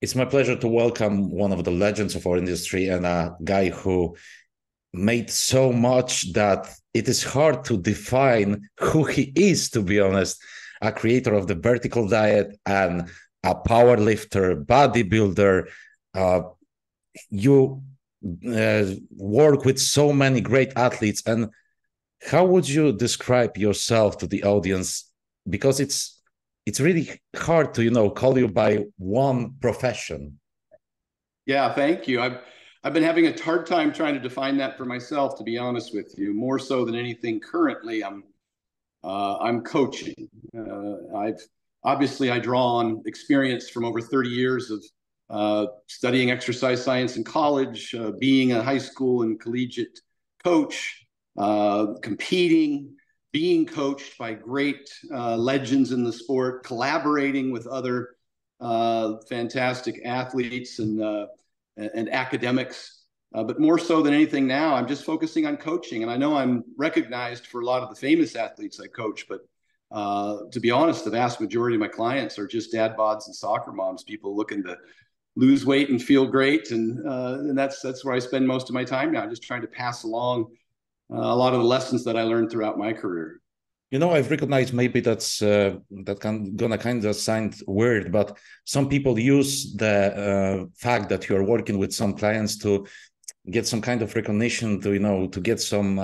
It's my pleasure to welcome one of the legends of our industry and a guy who made so much that it is hard to define who he is, to be honest. A creator of the vertical diet and a power lifter, bodybuilder. Uh, you work with so many great athletes. And how would you describe yourself to the audience? Because it's really hard to call you by one profession. Yeah, thank you. I've been having a hard time trying to define that for myself, to be honest with you. More so than anything, currently, I'm coaching. I've obviously I draw on experience from over 30 years of studying exercise science in college, being a high school and collegiate coach, competing, being coached by great legends in the sport, collaborating with other fantastic athletes and academics. But more so than anything now, I'm just focusing on coaching. And I know I'm recognized for a lot of the famous athletes I coach, but to be honest, the vast majority of my clients are just dad bods and soccer moms, people looking to lose weight and feel great. And that's where I spend most of my time now, just trying to pass along a lot of the lessons that I learned throughout my career. I've recognized maybe gonna kind of sound weird, but some people use the fact that you're working with some clients to get some kind of recognition, to get some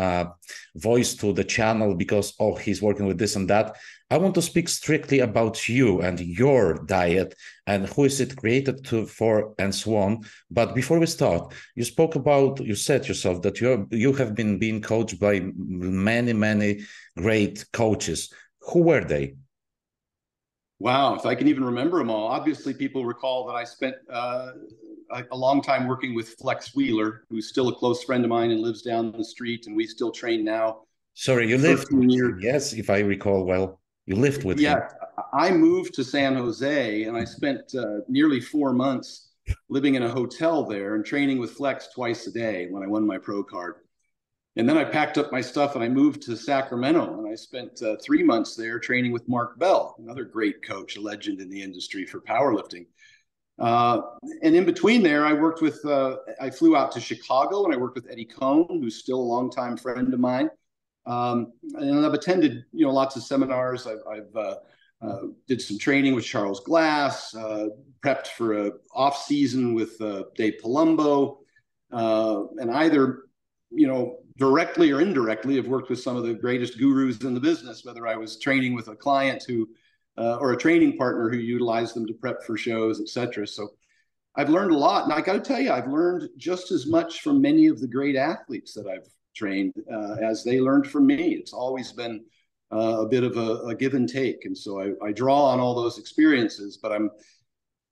voice to the channel because, oh, he's working with this and that. I want to speak strictly about you and your diet and who is it created for and so on. But before we start, you said yourself that you have been being coached by many great coaches. Who were they? Wow, if I can even remember them all. Obviously, people recall that I spent a long time working with Flex Wheeler, who's still a close friend of mine and lives down the street, and we still train now. Sorry, you lived with him, yes, if I recall well. You lived with him. Yeah, I moved to San Jose, and I spent nearly 4 months living in a hotel there and training with Flex twice a day when I won my pro card. And then I packed up my stuff and I moved to Sacramento, and I spent 3 months there training with Mark Bell, another great coach, a legend in the industry for powerlifting. And in between there, I flew out to Chicago and I worked with Eddie Cohn, who's still a longtime friend of mine. And I've attended, lots of seminars. I've did some training with Charles Glass, prepped for a off season with Dave Palumbo, and either, directly or indirectly have worked with some of the greatest gurus in the business, whether I was training with a client or a training partner who utilized them to prep for shows, etc. So I've learned a lot. And I got to tell you, I've learned just as much from many of the great athletes that I've trained as they learned from me. It's always been a bit of a give and take. And so I draw on all those experiences, but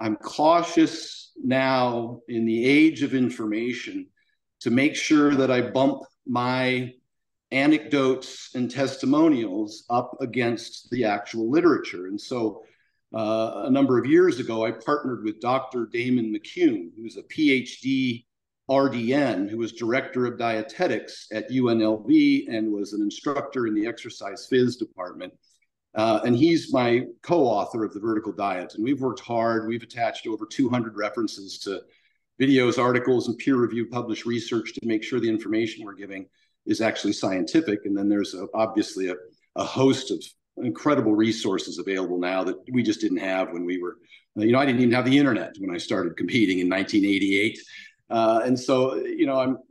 I'm cautious now in the age of information to make sure that I bump my anecdotes and testimonials up against the actual literature. And so a number of years ago, I partnered with Dr. Damon McCune, who's a PhD RDN, who was director of dietetics at UNLV and was an instructor in the exercise phys department. And he's my co-author of The Vertical Diet. And we've worked hard. We've attached over 200 references to videos, articles, and peer-reviewed published research to make sure the information we're giving is actually scientific. And then there's obviously a host of incredible resources available now that we just didn't have when we were, I didn't even have the internet when I started competing in 1988. And so,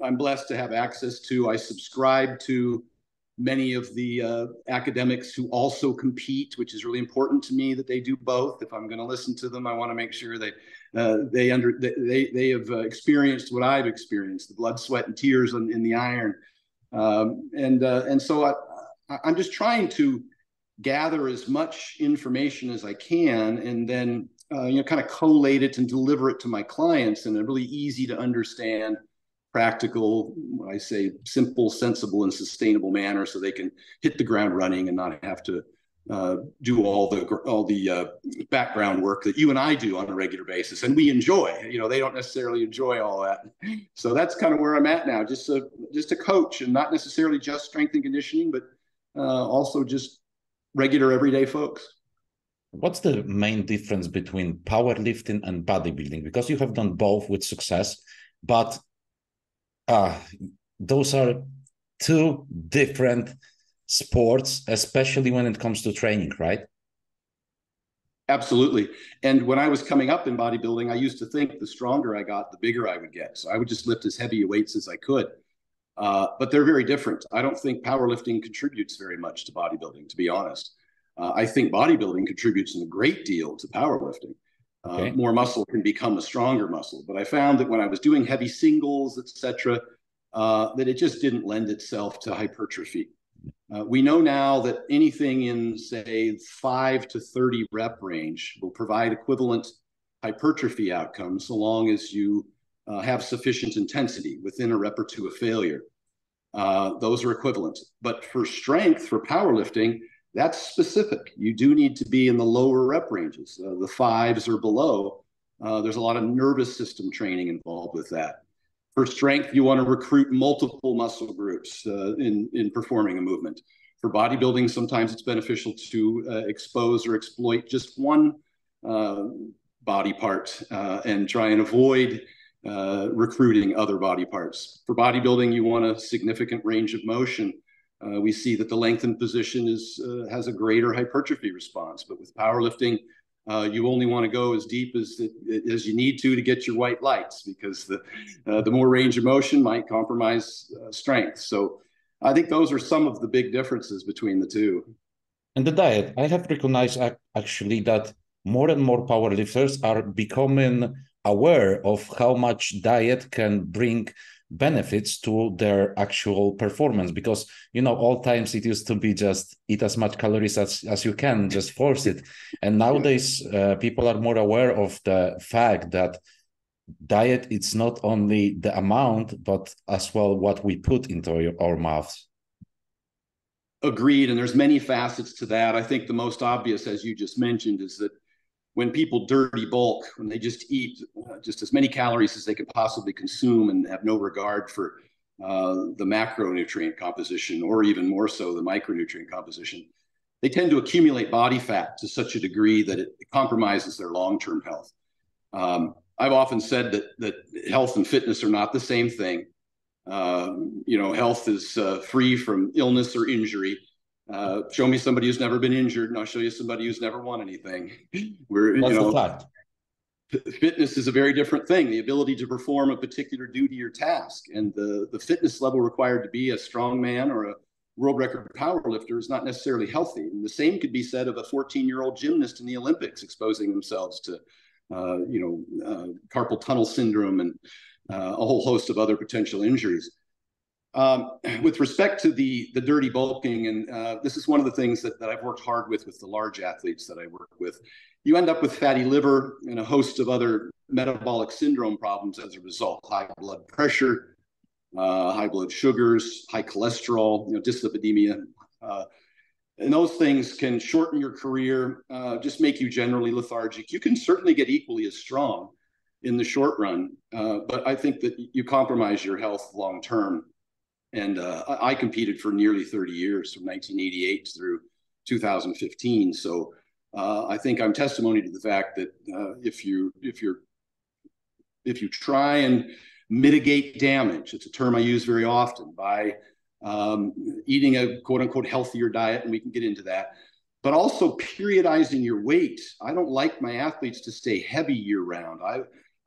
I'm blessed to have access to, I subscribe to many of the academics who also compete, which is really important to me that they do both. If I'm going to listen to them, I want to make sure they have experienced what I've experienced, the blood, sweat, and tears in the iron. And so I'm just trying to gather as much information as I can, and then kind of collate it and deliver it to my clients in a really easy to understand, practical, I say simple, sensible, and sustainable manner, so they can hit the ground running and not have to do all the background work that you and I do on a regular basis, and we enjoy. They don't necessarily enjoy all that. So that's kind of where I'm at now, just a coach, and not necessarily just strength and conditioning, but also just regular everyday folks. What's the main difference between powerlifting and bodybuilding? Because you have done both with success, but those are two different sports, especially when it comes to training, right? Absolutely. And when I was coming up in bodybuilding, I used to think the stronger I got, the bigger I would get. So I would just lift as heavy weights as I could. But they're very different. I don't think powerlifting contributes very much to bodybuilding, to be honest. I think bodybuilding contributes a great deal to powerlifting. Okay. More muscle can become a stronger muscle. But I found that when I was doing heavy singles, etc., that it just didn't lend itself to hypertrophy. We know now that anything in, say, 5 to 30 rep range will provide equivalent hypertrophy outcomes so long as you have sufficient intensity within a rep or two of failure. Those are equivalent. But for strength, for powerlifting, that's specific. You do need to be in the lower rep ranges, the 5s or below. There's a lot of nervous system training involved with that. For strength, you want to recruit multiple muscle groups in performing a movement. For bodybuilding, sometimes it's beneficial to expose or exploit just one body part and try and avoid recruiting other body parts. For bodybuilding, you want a significant range of motion. We see that the lengthened position has a greater hypertrophy response, but with powerlifting, you only want to go as deep as you need to get your white lights, because the more range of motion might compromise strength. So I think those are some of the big differences between the two. And the diet, I have recognized actually that more and more powerlifters are becoming aware of how much diet can bring benefits to their actual performance, because all times it used to be just eat as much calories as you can, just force it. And nowadays people are more aware of the fact that diet, it's not only the amount but as well what we put into our mouths. Agreed. And there's many facets to that. I think the most obvious, as you just mentioned, is that when people dirty bulk, when they just eat just as many calories as they could possibly consume and have no regard for the macronutrient composition, or even more so the micronutrient composition, they tend to accumulate body fat to such a degree that it compromises their long-term health. I've often said that health and fitness are not the same thing. Health is free from illness or injury. Show me somebody who's never been injured, and I'll show you somebody who's never won anything. That's a fact. Fitness is a very different thing. The ability to perform a particular duty or task, and the fitness level required to be a strong man or a world record powerlifter is not necessarily healthy. And the same could be said of a 14-year-old gymnast in the Olympics exposing themselves to, carpal tunnel syndrome and a whole host of other potential injuries. With respect to the dirty bulking, and this is one of the things that I've worked hard with the large athletes that I work with, you end up with fatty liver and a host of other metabolic syndrome problems as a result. High blood pressure, high blood sugars, high cholesterol, dyslipidemia. And those things can shorten your career, just make you generally lethargic. You can certainly get equally as strong in the short run, but I think that you compromise your health long term. And I competed for nearly 30 years, from 1988 through 2015. So I think I'm testimony to the fact that if you try and mitigate damage, it's a term I use very often, by eating a quote unquote healthier diet, and we can get into that, but also periodizing your weight. I don't like my athletes to stay heavy year round.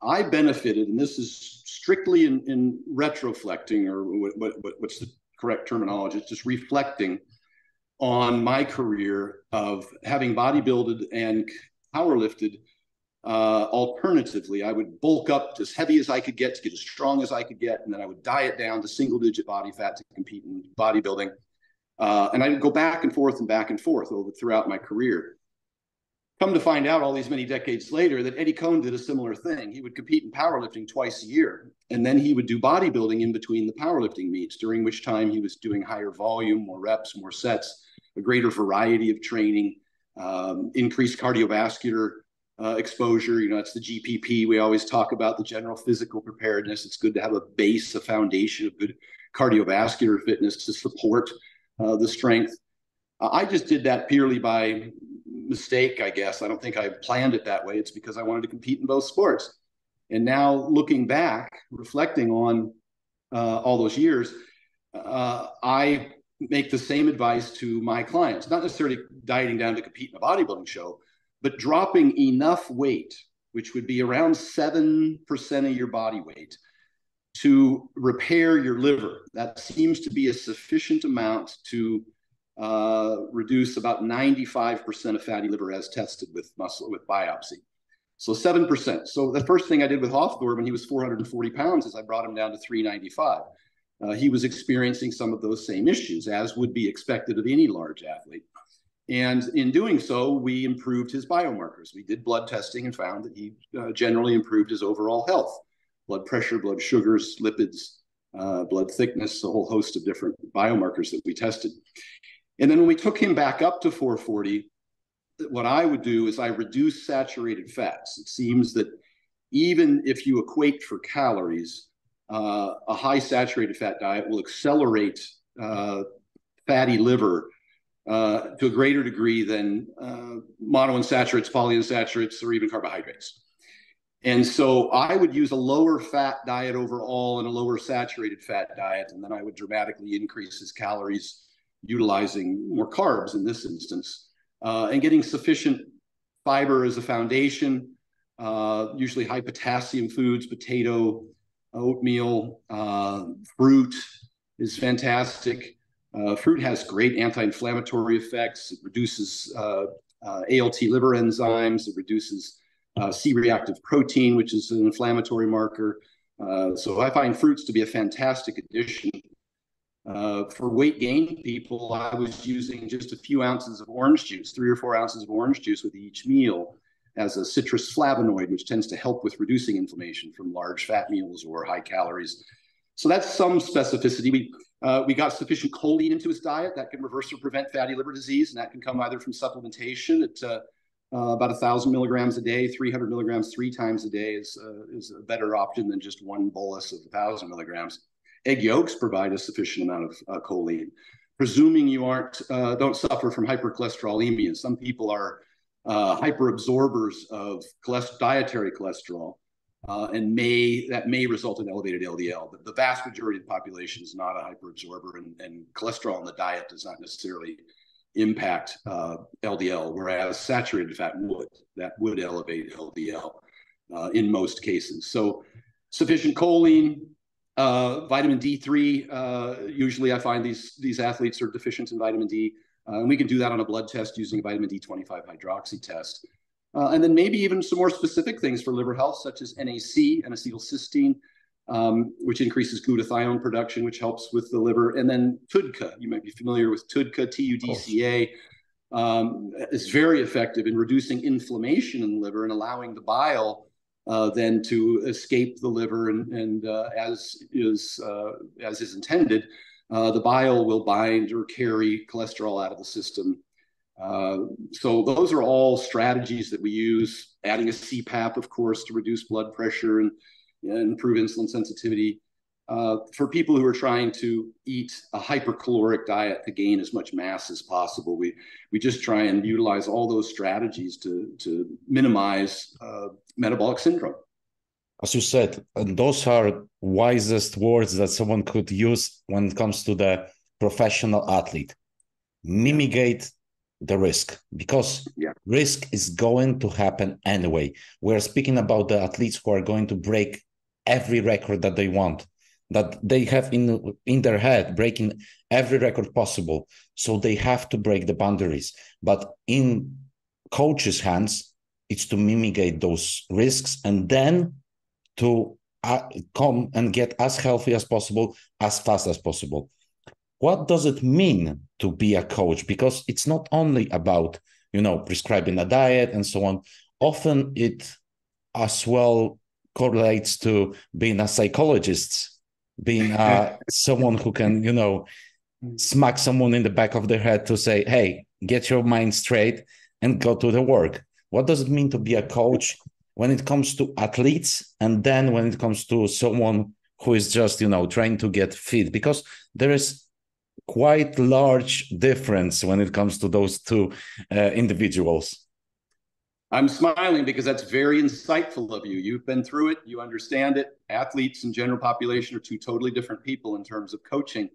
I benefited, and this is strictly in retroflecting, or what's the correct terminology? It's just reflecting on my career of having bodybuilded and powerlifted. Alternatively, I would bulk up as heavy as I could get to get as strong as I could get, and then I would diet down to single-digit body fat to compete in bodybuilding. And I would go back and forth throughout my career. Come to find out all these many decades later that Eddie Cohn did a similar thing. He would compete in powerlifting twice a year, and then he would do bodybuilding in between the powerlifting meets, during which time he was doing higher volume, more reps, more sets, a greater variety of training, increased cardiovascular exposure. It's the GPP. We always talk about the general physical preparedness. It's good to have a base, a foundation of good cardiovascular fitness to support the strength. I just did that purely by mistake, I guess. I don't think I planned it that way. It's because I wanted to compete in both sports. And now looking back, reflecting on all those years, I make the same advice to my clients, not necessarily dieting down to compete in a bodybuilding show, but dropping enough weight, which would be around 7% of your body weight, to repair your liver. That seems to be a sufficient amount to reduce about 95% of fatty liver as tested with biopsy. So 7%. So the first thing I did with Hofthor when he was 440 pounds is I brought him down to 395. He was experiencing some of those same issues, as would be expected of any large athlete. And in doing so, we improved his biomarkers. We did blood testing and found that he generally improved his overall health. Blood pressure, blood sugars, lipids, blood thickness, a whole host of different biomarkers that we tested. And then when we took him back up to 440, what I would do is I reduce saturated fats. It seems that even if you equate for calories, a high saturated fat diet will accelerate fatty liver to a greater degree than monounsaturates, polyunsaturates, or even carbohydrates. And so I would use a lower fat diet overall and a lower saturated fat diet, and then I would dramatically increase his calories utilizing more carbs in this instance, and getting sufficient fiber as a foundation, usually high potassium foods, potato, oatmeal, fruit is fantastic. Fruit has great anti-inflammatory effects. It reduces ALT liver enzymes. It reduces C-reactive protein, which is an inflammatory marker. So I find fruits to be a fantastic addition. For weight gain people, I was using just a few ounces of orange juice, 3 or 4 ounces of orange juice with each meal as a citrus flavonoid, which tends to help with reducing inflammation from large fat meals or high calories. So that's some specificity. We got sufficient choline into his diet that can reverse or prevent fatty liver disease, and that can come either from supplementation at about 1,000 milligrams a day, 300 milligrams 3 times a day is a better option than just one bolus of 1,000 milligrams. Egg yolks provide a sufficient amount of choline. Presuming you don't suffer from hypercholesterolemia. Some people are hyperabsorbers of dietary cholesterol, and that may result in elevated LDL. But the vast majority of the population is not a hyperabsorber, and cholesterol in the diet does not necessarily impact LDL, whereas saturated fat would elevate LDL in most cases. So sufficient choline, vitamin D3. Usually I find these athletes are deficient in vitamin D. And we can do that on a blood test using a vitamin D25 hydroxy test. And then maybe even some more specific things for liver health, such as NAC, N-acetylcysteine, which increases glutathione production, which helps with the liver. And then TUDCA. You might be familiar with TUDCA, TUDCA. Is very effective in reducing inflammation in the liver and allowing the bile then to escape the liver, and as is intended, the bile will bind or carry cholesterol out of the system. So those are all strategies that we use. Adding a CPAP, of course, to reduce blood pressure and improve insulin sensitivity. For people who are trying to eat a hypercaloric diet to gain as much mass as possible, we just try and utilize all those strategies to minimize metabolic syndrome. As you said, and those are wisest words that someone could use when it comes to the professional athlete. Mitigate the risk, because risk is going to happen anyway. We're speaking about the athletes who are going to break every record that they want, that they have in their head, breaking every record possible. So they have to break the boundaries. But in coaches' hands, it's to mitigate those risks and then to come and get as healthy as possible, as fast as possible. What does it mean to be a coach? Because it's not only about, prescribing a diet and so on. Often it as well correlates to being a psychologist, being someone who can, smack someone in the back of the head to say, hey, get your mind straight and go to the work. What does it mean to be a coach when it comes to athletes, and then when it comes to someone who is just, trying to get fit? Because there is quite large difference when it comes to those two individuals. I'm smiling because that's very insightful of you. You've been through it. You understand it. Athletes and general population are two totally different people in terms of coaching.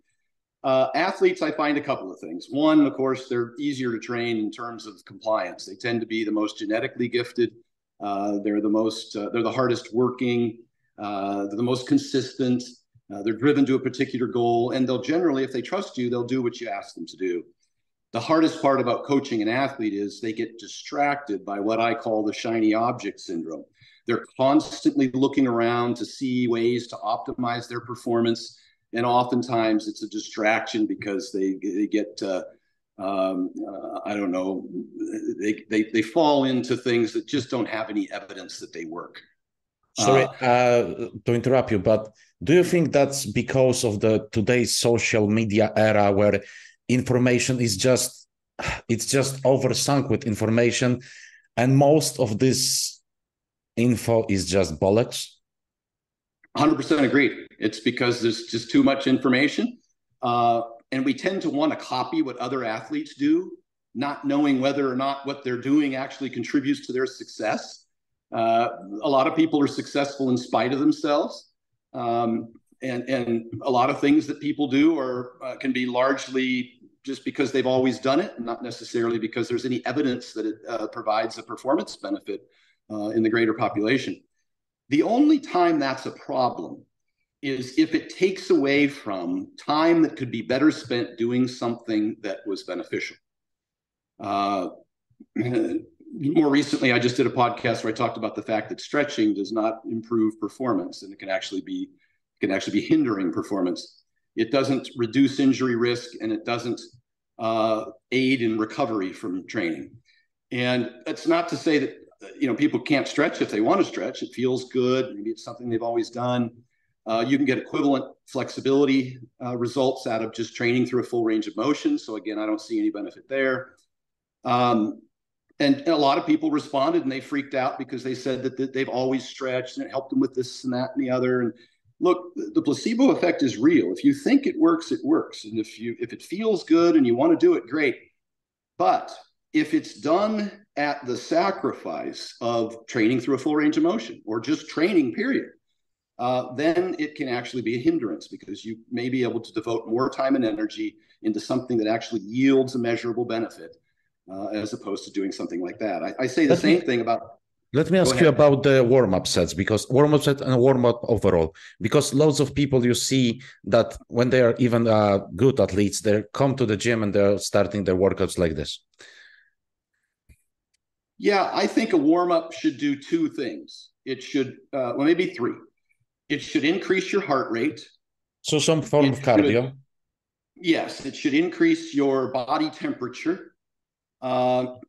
Athletes, I find a couple of things. One, of course, they're easier to train in terms of compliance. They tend to be the most genetically gifted. They're the hardest working. They're the most consistent. They're driven to a particular goal. And they'll generally, if they trust you, they'll do what you ask them to do. The hardest part about coaching an athlete is they get distracted by what I call the shiny object syndrome. They're constantly looking around to see ways to optimize their performance. And oftentimes it's a distraction because they get, I don't know, they fall into things that just don't have any evidence that they work. Sorry to interrupt you, but do you think that's because of today's social media era where information is it's just oversunk with information, and most of this info is just bollocks? 100% agreed. It's because there's just too much information. And we tend to want to copy what other athletes do, not knowing whether or not what they're doing actually contributes to their success. A lot of people are successful in spite of themselves. And a lot of things that people do can be largely just because they've always done it, not necessarily because there's any evidence that it provides a performance benefit in the greater population. The only time that's a problem is if it takes away from time that could be better spent doing something that was beneficial. More recently, I just did a podcast where I talked about the fact that stretching does not improve performance, and it can actually be hindering performance. It doesn't reduce injury risk, and it doesn't aid in recovery from training. And that's not to say that people can't stretch if they want to stretch. It feels good. Maybe it's something they've always done. You can get equivalent flexibility results out of just training through a full range of motion. So again, I don't see any benefit there. And a lot of people responded and they freaked out because they said that they've always stretched and it helped them with this and that and the other. And look, the placebo effect is real. If you think it works, it works. And if it feels good and you want to do it, great. But if it's done at the sacrifice of training through a full range of motion or just training, period, then it can actually be a hindrance because you may be able to devote more time and energy into something that actually yields a measurable benefit as opposed to doing something like that. I say the same thing about... Let me ask you about the warm-up sets, because warm-up set and warm-up overall, because lots of people you see that when they are even good athletes, they come to the gym and they're starting their workouts like this. Yeah, I think a warm-up should do two things. It should, well, maybe three. It should increase your heart rate. So some form of cardio. Yes, it should increase your body temperature.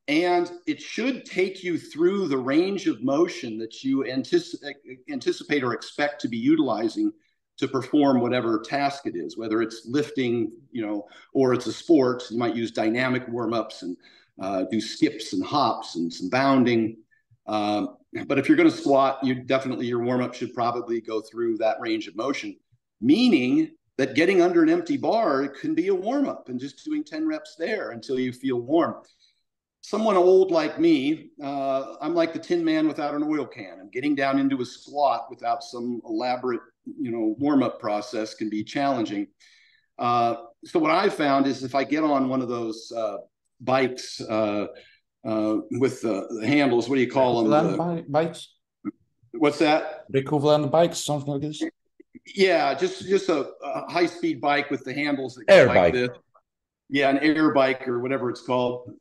And it should take you through the range of motion that you anticipate or expect to be utilizing to perform whatever task it is, whether it's lifting, or it's a sport. You might use dynamic warm-ups and do skips and hops and some bounding. But if you're going to squat, your warm-up should probably go through that range of motion, meaning that getting under an empty bar can be a warm-up and just doing 10 reps there until you feel warm. Someone old like me, I'm like the Tin Man without an oil can, and getting down into a squat without some elaborate, warm-up process can be challenging. So what I've found is if I get on one of those bikes with the handles, what do you call them? Bikes? What's that? Equivalent bikes, something like this? Yeah, just a high-speed bike with the handles that go like bike. this. Yeah, an air bike or whatever it's called.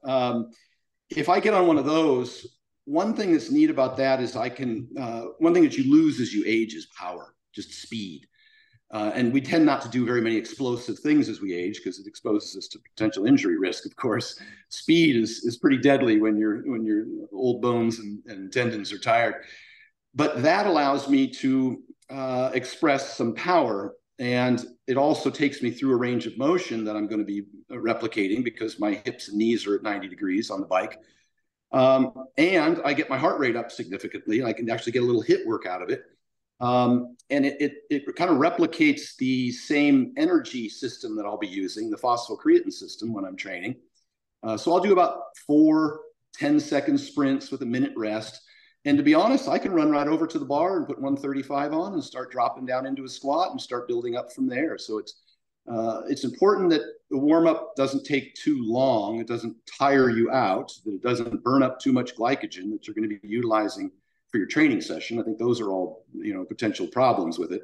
If I get on one of those, one thing that's neat about that is one thing that you lose as you age is power, just speed. And we tend not to do very many explosive things as we age because it exposes us to potential injury risk, of course. Speed is pretty deadly when your old bones and tendons are tired. But that allows me to express some power. And it also takes me through a range of motion that I'm going to be replicating because my hips and knees are at 90 degrees on the bike. And I get my heart rate up significantly. I can actually get a little HIIT work out of it. And it kind of replicates the same energy system that I'll be using, the phosphocreatine system, when I'm training. So I'll do about 4 10-second sprints with a minute rest. And to be honest, I can run right over to the bar and put 135 on and start dropping down into a squat and start building up from there. So it's important that the warm-up doesn't take too long. It doesn't tire you out, that it doesn't burn up too much glycogen that you're going to be utilizing for your training session. I think those are all, potential problems with it.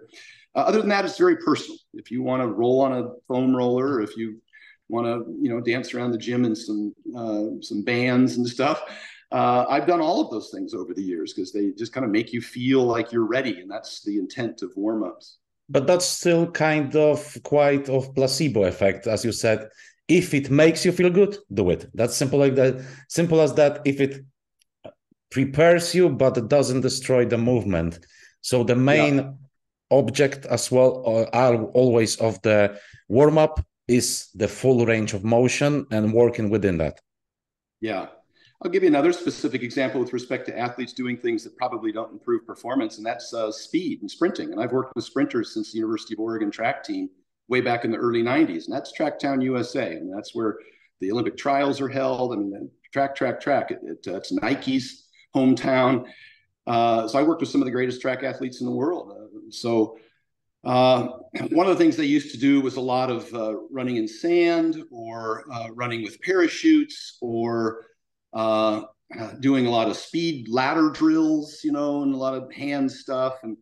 Other than that, it's very personal. If you want to roll on a foam roller, if you want to, dance around the gym in some bands and stuff, I've done all of those things over the years because they just kind of make you feel like you're ready, and that's the intent of warm-ups. But that's still kind of quite of placebo effect, as you said. If it makes you feel good, do it. That's simple, like that. Simple as that. If it prepares you, but it doesn't destroy the movement. So the main object as well are always of the warm-up is the full range of motion and working within that. Yeah. I'll give you another specific example with respect to athletes doing things that probably don't improve performance, and that's speed and sprinting. And I've worked with sprinters since the University of Oregon track team way back in the early 90s, and that's Tracktown, USA. And that's where the Olympic trials are held. I mean, track. It's Nike's hometown. So I worked with some of the greatest track athletes in the world. One of the things they used to do was a lot of running in sand, or running with parachutes, or doing a lot of speed ladder drills, and a lot of hand stuff. And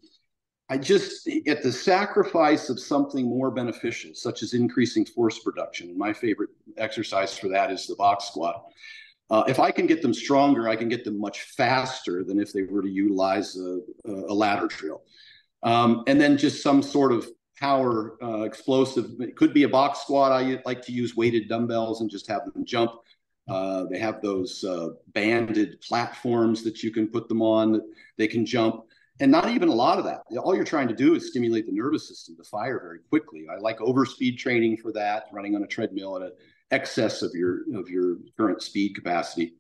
I just, at the sacrifice of something more beneficial, such as increasing force production, and my favorite exercise for that is the box squat. If I can get them stronger, I can get them much faster than if they were to utilize a ladder drill. And then just some sort of power explosive. It could be a box squat. I like to use weighted dumbbells and just have them jump. They have those banded platforms that you can put them on that they can jump. And not even a lot of that. All you're trying to do is stimulate the nervous system to fire very quickly. I like overspeed training for that, running on a treadmill at an excess of your current speed capacity.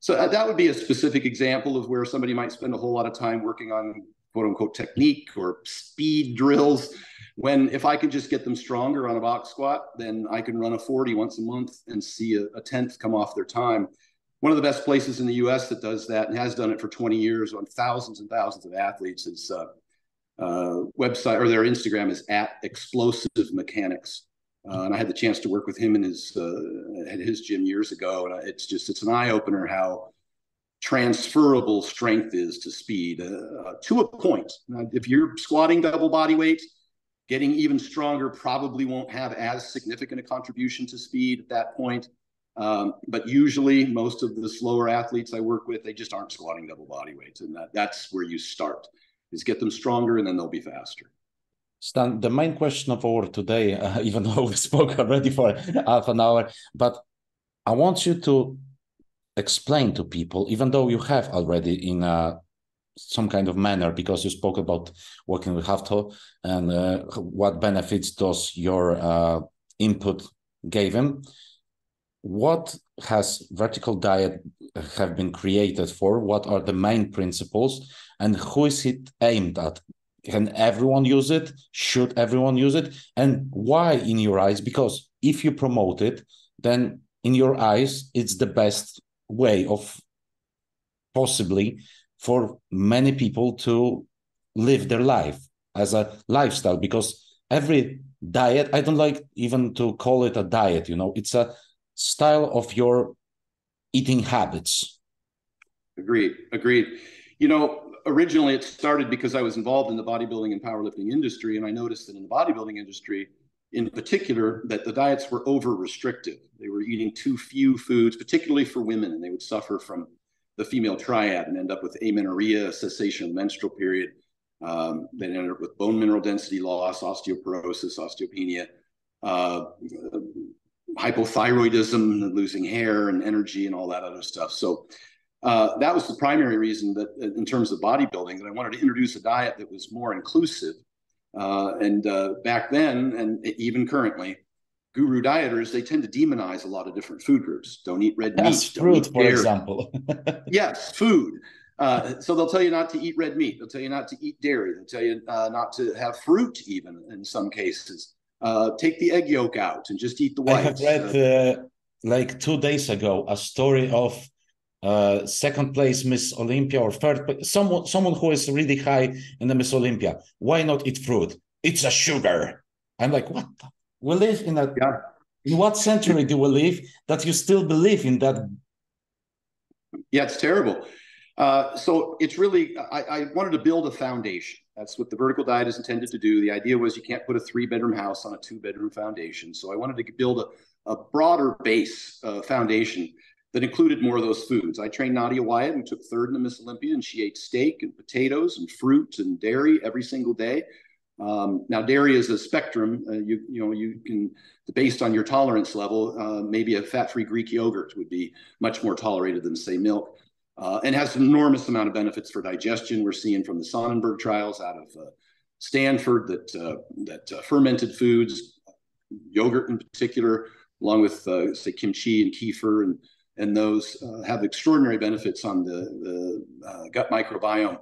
So that would be a specific example of where somebody might spend a whole lot of time working on quote unquote technique or speed drills, when if I can just get them stronger on a box squat, then I can run a 40 once a month and see a tenth come off their time. One of the best places in the US that does that, and has done it for 20 years on thousands and thousands of athletes, is website, or their Instagram is @explosive mechanics. And I had the chance to work with him in at his gym years ago. And it's an eye opener how transferable strength is to speed to a point. If you're squatting double body weight, getting even stronger probably won't have as significant a contribution to speed at that point. But usually most of the slower athletes I work with, they just aren't squatting double body weight. And that's where you start, is get them stronger and then they'll be faster. Stan, the main question of our today, even though we spoke already for half an hour, but I want you to explain to people, even though you have already in some kind of manner, because you spoke about working with Hafto and what benefits does your input gave him. What has vertical diet have been created for? What are the main principles, and who is it aimed at? Can everyone use it? Should everyone use it? And why in your eyes? Because if you promote it, then in your eyes, it's the best way of possibly for many people to live their life as a lifestyle. Because every diet, I don't like even to call it a diet, it's a style of your eating habits. Agreed. Originally it started because I was involved in the bodybuilding and powerlifting industry. And I noticed that in the bodybuilding industry in particular, that the diets were over restrictive. They were eating too few foods, particularly for women, and they would suffer from the female triad and end up with amenorrhea, cessation of the menstrual period. Then ended up with bone mineral density loss, osteoporosis, osteopenia, hypothyroidism, losing hair and energy and all that other stuff. So that was the primary reason that in terms of bodybuilding, that I wanted to introduce a diet that was more inclusive. And back then, and even currently, guru dieters, they tend to demonize a lot of different food groups. Don't eat red meat. Fruit, for example. Yes, food. So they'll tell you not to eat red meat. They'll tell you not to eat dairy. They'll tell you not to have fruit, even in some cases. Take the egg yolk out and just eat the whites. I have read like 2 days ago a story of second place Miss Olympia or third place, someone who is really high in the Miss Olympia. Why not eat fruit? It's a sugar. I'm like, what? We live in a in what century do we live that you still believe in that? Yeah, it's terrible. So it's really, I wanted to build a foundation. That's what the vertical diet is intended to do. The idea was you can't put a 3-bedroom house on a 2-bedroom foundation. So I wanted to build a broader base foundation that included more of those foods. I trained Nadia Wyatt, who took 3rd in the Miss Olympia, and she ate steak and potatoes and fruit and dairy every single day. Now, dairy is a spectrum. You can, based on your tolerance level, maybe a fat-free Greek yogurt would be much more tolerated than, say, milk. And has an enormous amount of benefits for digestion. We're seeing from the Sonnenberg trials out of Stanford that fermented foods, yogurt in particular, along with say kimchi and kefir and those have extraordinary benefits on the gut microbiome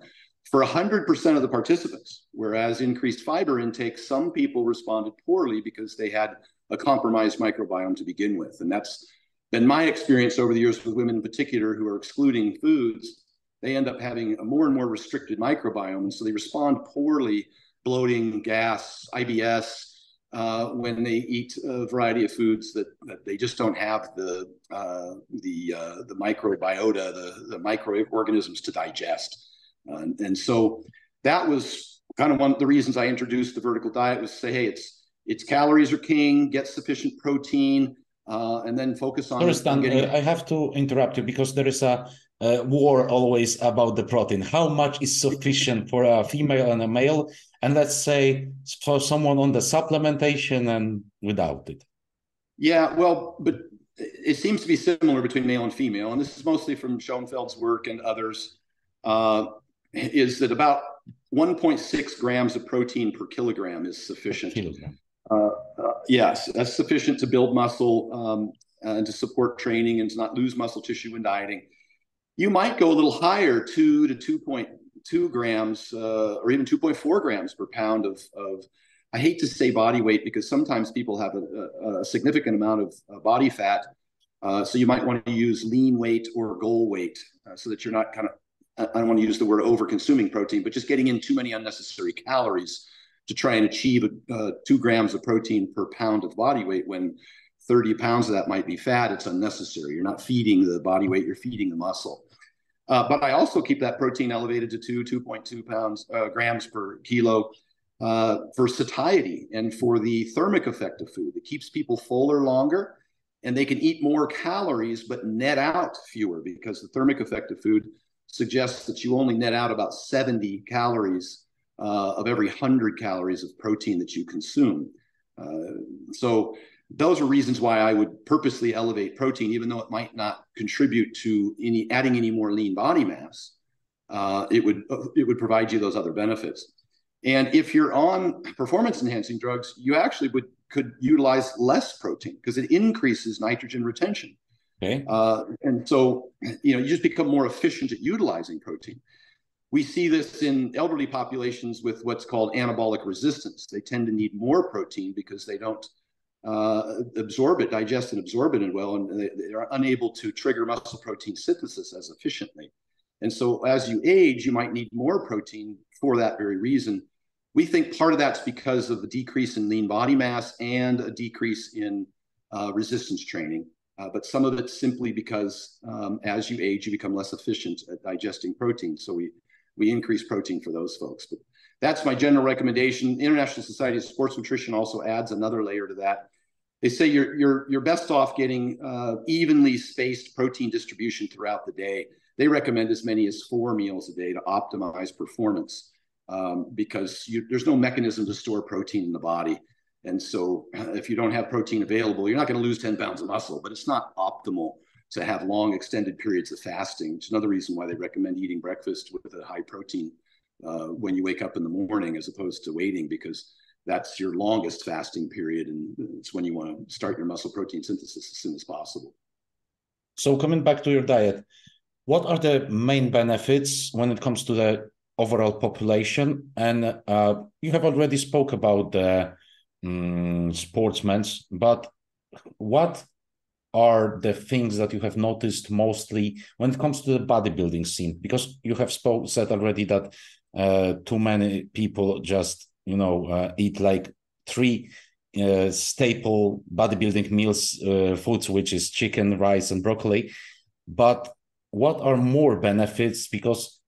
for 100% of the participants. Whereas increased fiber intake, some people responded poorly because they had a compromised microbiome to begin with, and that's been my experience over the years with women in particular who are excluding foods. They end up having a more and more restricted microbiome, and so they respond poorly, bloating, gas, IBS, when they eat a variety of foods that they just don't have the microbiota, the microorganisms to digest. And so that was kind of one of the reasons I introduced the vertical diet, was to say, hey, it's calories are king, get sufficient protein, and then focus on getting. I have to interrupt you because there is a war always about the protein. How much is sufficient for a female and a male? And let's say for someone on the supplementation and without it. Yeah, well, but it seems to be similar between male and female. And this is mostly from Schoenfeld's work and others, is that about 1.6 grams of protein per kilogram is sufficient. Yes, that's sufficient to build muscle and to support training and to not lose muscle tissue when dieting. You might go a little higher, 2 to 2.2 grams or even 2.4 grams per pound of I hate to say body weight because sometimes people have a significant amount of body fat. So you might want to use lean weight or goal weight so that you're not kind of, I don't want to use the word over consuming protein, but just getting in too many unnecessary calories to try and achieve 2 grams of protein per pound of body weight. When 30 pounds of that might be fat, it's unnecessary. You're not feeding the body weight, you're feeding the muscle. But I also keep that protein elevated to 2.2 grams per kilo for satiety and for the thermic effect of food. It keeps people fuller longer, and they can eat more calories but net out fewer, because the thermic effect of food suggests that you only net out about 70 calories of every 100 calories of protein that you consume. So those are reasons why I would purposely elevate protein, even though it might not contribute to adding any more lean body mass. It would provide you those other benefits. And if you're on performance enhancing drugs, you actually could utilize less protein because it increases nitrogen retention. Okay. And so, you just become more efficient at utilizing protein. We see this in elderly populations with what's called anabolic resistance. They tend to need more protein because they don't digest and absorb it well, and they are unable to trigger muscle protein synthesis as efficiently. And so as you age, you might need more protein for that very reason. We think part of that's because of the decrease in lean body mass and a decrease in resistance training. But some of it's simply because as you age, you become less efficient at digesting protein. So we increase protein for those folks. But that's my general recommendation. International Society of Sports Nutrition also adds another layer to that. They say you're best off getting evenly spaced protein distribution throughout the day. They recommend as many as 4 meals a day to optimize performance because there's no mechanism to store protein in the body. And so if you don't have protein available, you're not going to lose 10 pounds of muscle, but it's not optimal to have long extended periods of fasting. It's another reason why they recommend eating breakfast with a high protein when you wake up in the morning, as opposed to waiting, because that's your longest fasting period. And it's when you want to start your muscle protein synthesis as soon as possible. So coming back to your diet, what are the main benefits when it comes to the overall population? And you have already spoke about the sportsmen, but what are the things that you have noticed mostly when it comes to the bodybuilding scene? Because you have said already that too many people just, eat like three staple bodybuilding meals, foods, which is chicken, rice, and broccoli. But what are more benefits? Because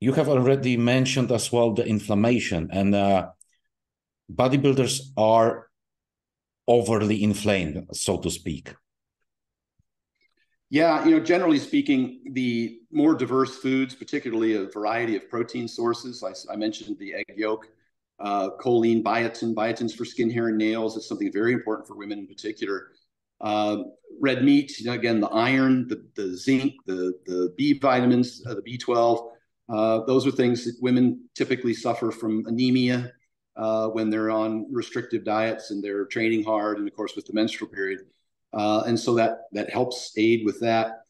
you have already mentioned as well the inflammation, and bodybuilders are overly inflamed, so to speak. Yeah, generally speaking, the more diverse foods, particularly a variety of protein sources, I mentioned the egg yolk, choline, biotin. Biotin's for skin, hair, and nails. It's something very important for women in particular. Red meat, again, the iron, the zinc, the B vitamins, the B12. Those are things that women typically suffer from anemia when they're on restrictive diets and they're training hard, and of course with the menstrual period. And so that helps aid with that.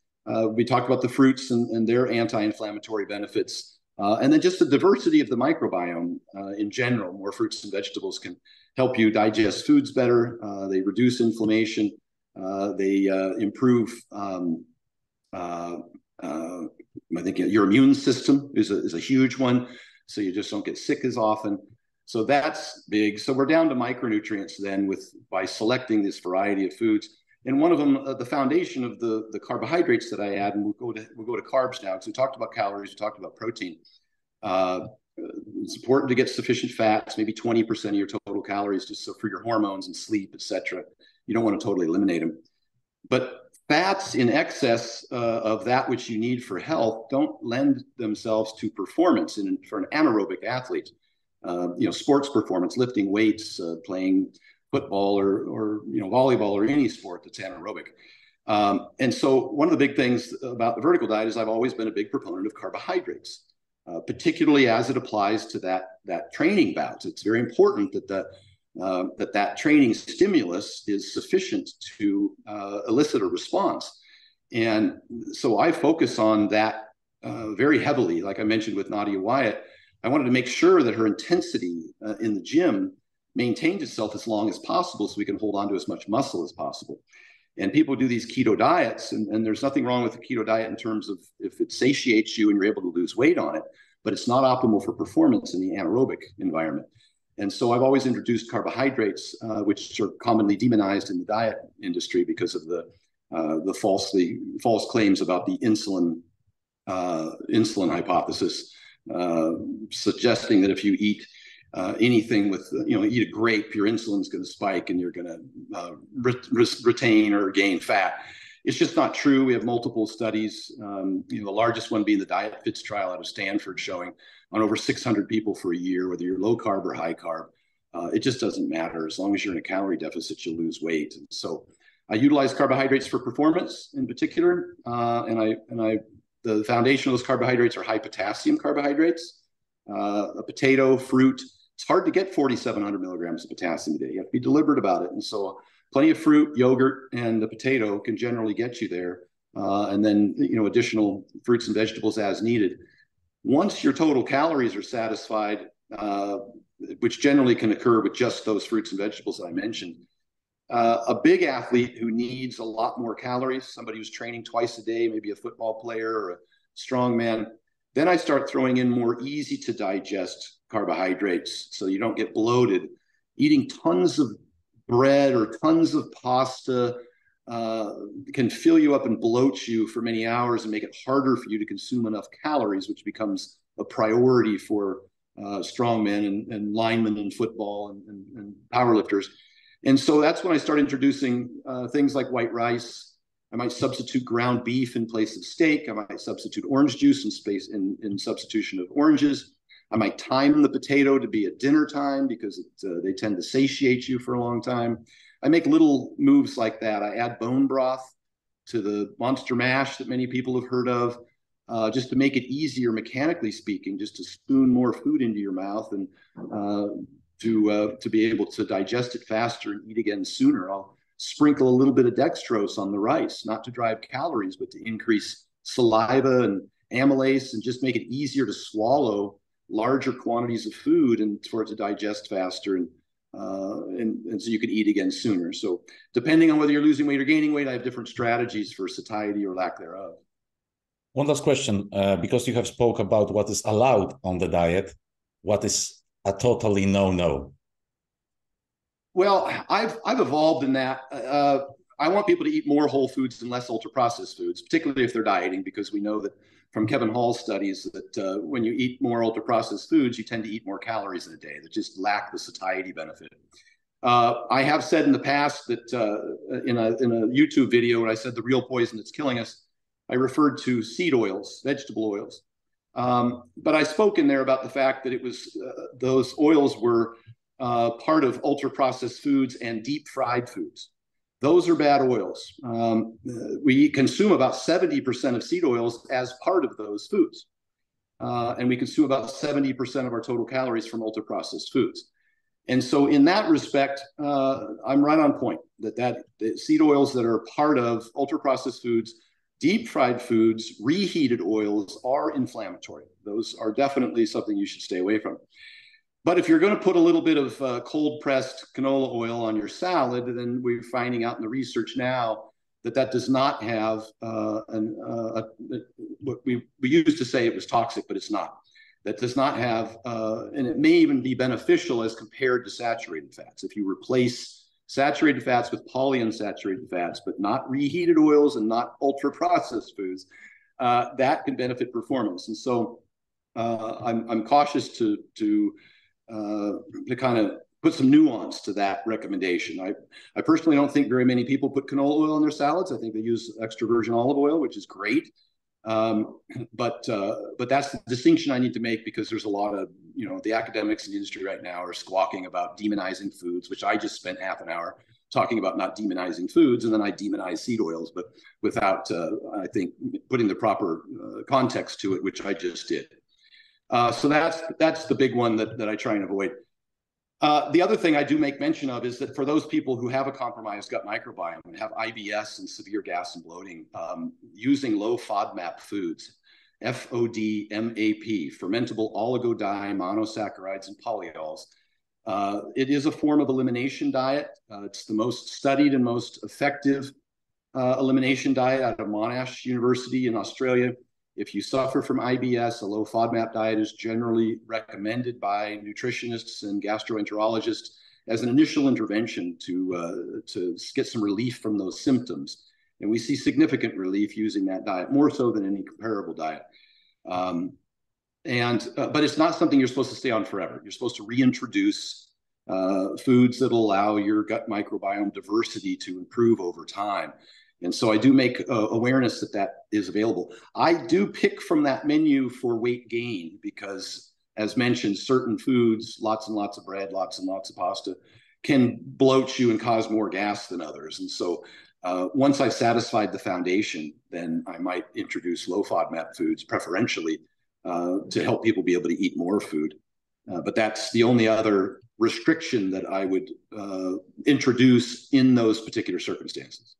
We talked about the fruits and their anti-inflammatory benefits. And then just the diversity of the microbiome in general. More fruits and vegetables can help you digest foods better. They reduce inflammation. They improve, I think your immune system is a huge one. So you just don't get sick as often. So that's big. So we're down to micronutrients then by selecting this variety of foods. And one of them, the foundation of the carbohydrates that I add, and we'll go to carbs now, because we talked about calories, we talked about protein. It's important to get sufficient fats, maybe 20% of your total calories, just so for your hormones and sleep, etc. You don't want to totally eliminate them. But fats in excess of that which you need for health don't lend themselves to performance for an anaerobic athlete. Sports performance, lifting weights, playing football or volleyball or any sport that's anaerobic. And so one of the big things about the vertical diet is I've always been a big proponent of carbohydrates, particularly as it applies to that training bout. It's very important that that training stimulus is sufficient to elicit a response. And so I focus on that very heavily. Like I mentioned with Nadia Wyatt, I wanted to make sure that her intensity in the gym maintained itself as long as possible so we can hold on to as much muscle as possible. And people do these keto diets, and there's nothing wrong with the keto diet in terms of if it satiates you and you're able to lose weight on it, but it's not optimal for performance in the anaerobic environment. And so I've always introduced carbohydrates, which are commonly demonized in the diet industry because of the false claims about the insulin hypothesis, suggesting that if you eat anything with, eat a grape, your insulin's going to spike and you're going to retain or gain fat. It's just not true. We have multiple studies, the largest one being the Diet Fits trial out of Stanford, showing on over 600 people for a year, whether you're low carb or high carb. It just doesn't matter. As long as you're in a calorie deficit, you'll lose weight. And so I utilize carbohydrates for performance in particular. The foundation of those carbohydrates are high potassium carbohydrates, a potato, fruit. It's hard to get 4,700 milligrams of potassium a day. You have to be deliberate about it. And so plenty of fruit, yogurt, and the potato can generally get you there. And then, additional fruits and vegetables as needed. Once your total calories are satisfied, which generally can occur with just those fruits and vegetables that I mentioned, a big athlete who needs a lot more calories, somebody who's training twice a day, maybe a football player or a strongman, then I start throwing in more easy to digest carbohydrates so you don't get bloated. Eating tons of bread or tons of pasta can fill you up and bloat you for many hours and make it harder for you to consume enough calories, which becomes a priority for strongmen and linemen in football and powerlifters. And so that's when I start introducing things like white rice. I might substitute ground beef in place of steak. I might substitute orange juice in substitution of oranges. I might time the potato to be at dinner time because they tend to satiate you for a long time. I make little moves like that. I add bone broth to the monster mash that many people have heard of, just to make it easier, mechanically speaking, just to spoon more food into your mouth and to be able to digest it faster and eat again sooner. I'll sprinkle a little bit of dextrose on the rice, not to drive calories, but to increase saliva and amylase and just make it easier to swallow larger quantities of food and for it to digest faster and so you could eat again sooner. So depending on whether you're losing weight or gaining weight, I have different strategies for satiety or lack thereof. One last question, because you have spoke about what is allowed on the diet, what is a totally no-no? Well, I've evolved in that. I want people to eat more whole foods and less ultra-processed foods, particularly if they're dieting, because we know that from Kevin Hall's studies that when you eat more ultra-processed foods, you tend to eat more calories in a day that just lack the satiety benefit. I have said in the past that in a YouTube video when I said the real poison that's killing us, I referred to seed oils, vegetable oils. But I spoke in there about the fact that it was those oils were part of ultra-processed foods and deep fried foods. Those are bad oils. We consume about 70% of seed oils as part of those foods. And we consume about 70% of our total calories from ultra-processed foods. And so in that respect, I'm right on point that seed oils that are part of ultra-processed foods, deep fried foods, reheated oils are inflammatory. Those are definitely something you should stay away from. But if you're going to put a little bit of cold pressed canola oil on your salad, then we're finding out in the research now that that does not have what we used to say it was toxic, but it's not. That does not have, and it may even be beneficial as compared to saturated fats. If you replace saturated fats with polyunsaturated fats, but not reheated oils and not ultra processed foods, that can benefit performance. And so I'm cautious to kind of put some nuance to that recommendation. I personally don't think very many people put canola oil in their salads. I think they use extra virgin olive oil, which is great. But that's the distinction I need to make, because there's a lot of, the academics in the industry right now are squawking about demonizing foods, which I just spent half an hour talking about not demonizing foods, and then I demonize seed oils, but without, I think, putting the proper context to it, which I just did. So that's the big one that I try and avoid. The other thing I do make mention of is that for those people who have a compromised gut microbiome and have IBS and severe gas and bloating, using low FODMAP foods, FODMAP, fermentable oligodimonosaccharides and polyols, it is a form of elimination diet. It's the most studied and most effective elimination diet out of Monash University in Australia. If you suffer from IBS, a low FODMAP diet is generally recommended by nutritionists and gastroenterologists as an initial intervention to get some relief from those symptoms. And we see significant relief using that diet, more so than any comparable diet. But it's not something you're supposed to stay on forever. You're supposed to reintroduce foods that allow your gut microbiome diversity to improve over time. And so I do make awareness that that is available. I do pick from that menu for weight gain because, as mentioned, certain foods, lots and lots of bread, lots and lots of pasta, can bloat you and cause more gas than others. And so once I've satisfied the foundation, then I might introduce low FODMAP foods preferentially to help people be able to eat more food. But that's the only other restriction that I would introduce in those particular circumstances.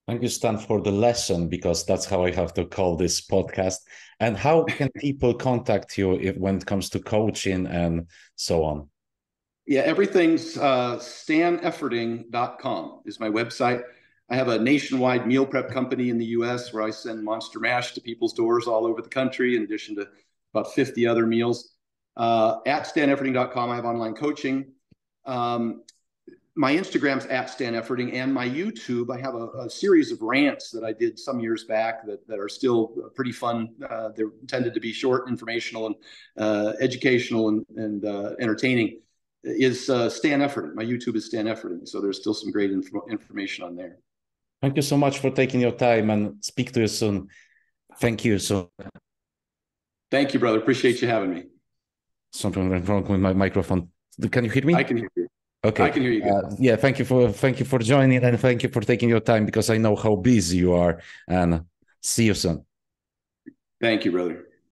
Thank you, Stan, for the lesson, because that's how I have to call this podcast. And how can people contact you when it comes to coaching and so on? Yeah, everything's stanefferding.com is my website. I have a nationwide meal prep company in the US where I send Monster Mash to people's doors all over the country, in addition to about 50 other meals. At stanefferding.com, I have online coaching. My Instagram's at Stan Efferding, and my YouTube, I have a series of rants that I did some years back that are still pretty fun. They're intended to be short, informational, and educational and entertaining. Is Stan Efferding. My YouTube is Stan Efferding, so there's still some great information on there. Thank you so much for taking your time, and speak to you soon. Thank you. Thank you, brother. Appreciate you having me. Something went wrong with my microphone. Can you hear me? I can hear you. Okay. I can hear you. Yeah, thank you for joining, and thank you for taking your time, because I know how busy you are, and see you soon. Thank you, brother.